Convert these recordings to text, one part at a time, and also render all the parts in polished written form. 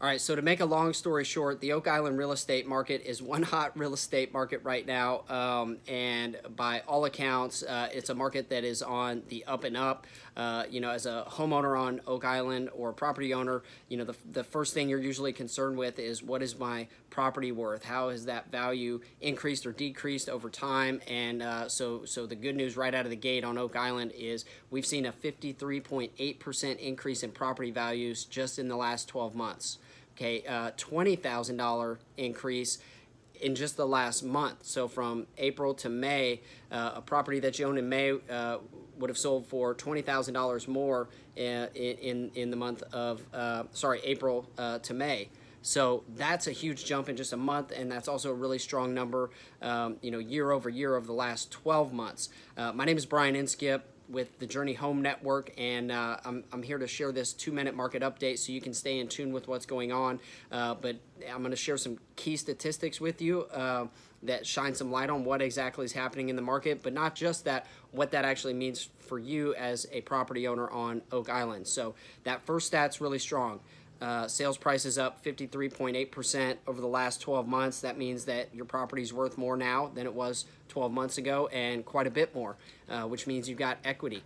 All right, so to make a long story short, the Oak Island real estate market is one hot real estate market right now, and by all accounts, it's a market that is on the up and up. As a homeowner on Oak Island or a property owner, the first thing you're usually concerned with is what is my property worth? How has that value increased or decreased over time? And so the good news right out of the gate on Oak Island is we've seen a 53.8% increase in property values just in the last 12 months. Okay, $20,000 increase in just the last month. So from April to May, a property that you own in May would have sold for $20,000 more in the month of April to May. So that's a huge jump in just a month, and that's also a really strong number, year over year of the last 12 months. My name is Brian Inskip with the Journey Home Network, and I'm here to share this 2-minute market update so you can stay in tune with what's going on. But I'm going to share some key statistics with you that shine some light on what exactly is happening in the market, but not just that, what that actually means for you as a property owner on Oak Island. So that first stat's really strong. Sales price is up 53.8% over the last 12 months. That means that your property is worth more now than it was 12 months ago, and quite a bit more, which means you've got equity,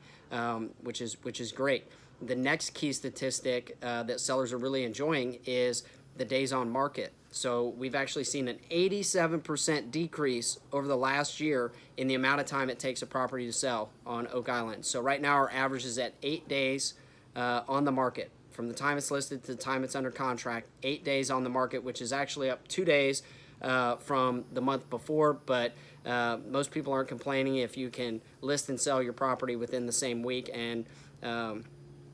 which is great. The next key statistic that sellers are really enjoying is the days on market. So we've actually seen an 87% decrease over the last year in the amount of time it takes a property to sell on Oak Island. So right now our average is at 8 days on the market. From the time it's listed to the time it's under contract, 8 days on the market, which is actually up 2 days from the month before, but most people aren't complaining if you can list and sell your property within the same week, and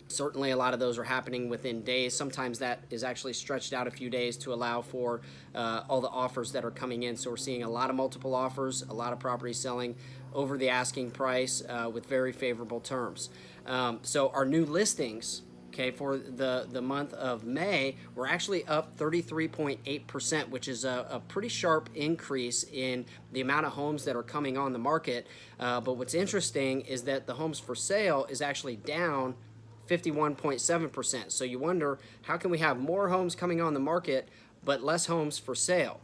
certainly a lot of those are happening within days. Sometimes that is actually stretched out a few days to allow for all the offers that are coming in. So we're seeing a lot of multiple offers, a lot of properties selling over the asking price with very favorable terms. So our new listings, okay, for the month of May, we're actually up 33.8%, which is a pretty sharp increase in the amount of homes that are coming on the market. But what's interesting is that the homes for sale is actually down 51.7%. So you wonder, how can we have more homes coming on the market but less homes for sale?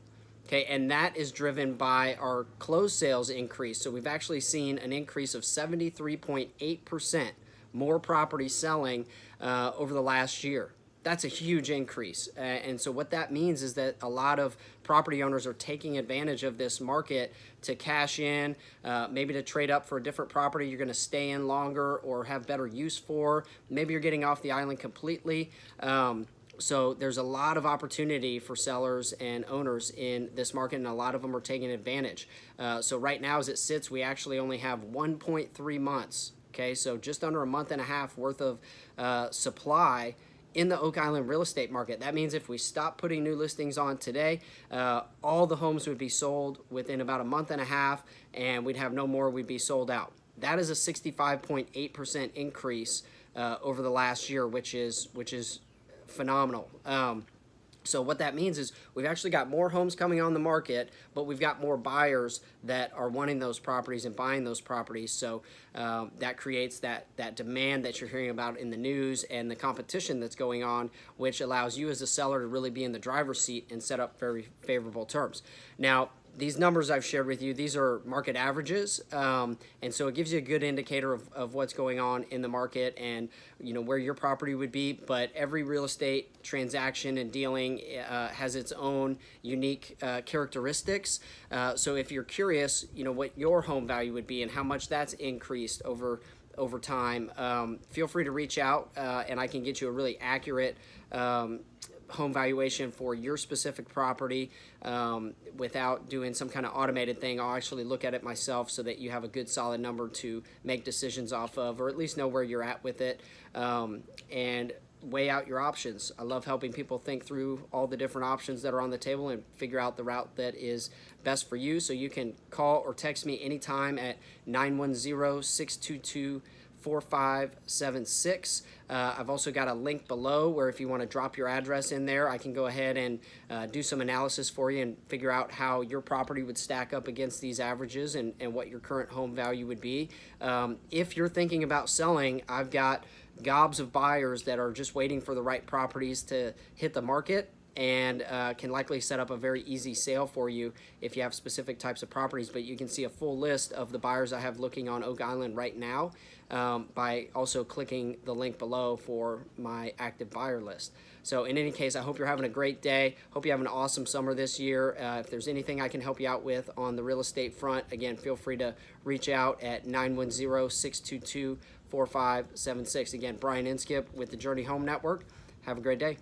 Okay, and that is driven by our closed sales increase. So we've actually seen an increase of 73.8%. More property selling over the last year. That's a huge increase. And so what that means is that a lot of property owners are taking advantage of this market to cash in, maybe to trade up for a different property you're going to stay in longer or have better use for. Maybe you're getting off the island completely. So there's a lot of opportunity for sellers and owners in this market, and a lot of them are taking advantage. So right now as it sits, we actually only have 1.3 months. Okay, so just under a month and a half worth of supply in the Oak Island real estate market. That means if we stop putting new listings on today, all the homes would be sold within about a month and a half, and we'd have no more, we'd be sold out. That is a 65.8% increase over the last year, which is phenomenal. So what that means is we've actually got more homes coming on the market, but we've got more buyers that are wanting those properties and buying those properties. So that creates that demand that you're hearing about in the news and the competition that's going on, which allows you as a seller to really be in the driver's seat and set up very favorable terms. Now, these numbers I've shared with you, these are market averages, and so it gives you a good indicator of what's going on in the market and where your property would be. But every real estate transaction and dealing has its own unique characteristics. So if you're curious, what your home value would be and how much that's increased over time, feel free to reach out and I can get you a really accurate home valuation for your specific property without doing some kind of automated thing. I'll actually look at it myself so that you have a good solid number to make decisions off of, or at least know where you're at with it, and weigh out your options. I love helping people think through all the different options that are on the table and figure out the route that is best for you. So you can call or text me anytime at 910-622-4576. I've also got a link below where if you want to drop your address in there, I can go ahead and do some analysis for you and figure out how your property would stack up against these averages and what your current home value would be. If you're thinking about selling, I've got gobs of buyers that are just waiting for the right properties to hit the market, and can likely set up a very easy sale for you if you have specific types of properties. But you can see a full list of the buyers I have looking on Oak Island right now by also clicking the link below for my active buyer list. So in any case, I hope you're having a great day. Hope you have an awesome summer this year. If there's anything I can help you out with on the real estate front, again, feel free to reach out at 910-622-4576. Again, Brian Inskip with the Journey Home Network. Have a great day.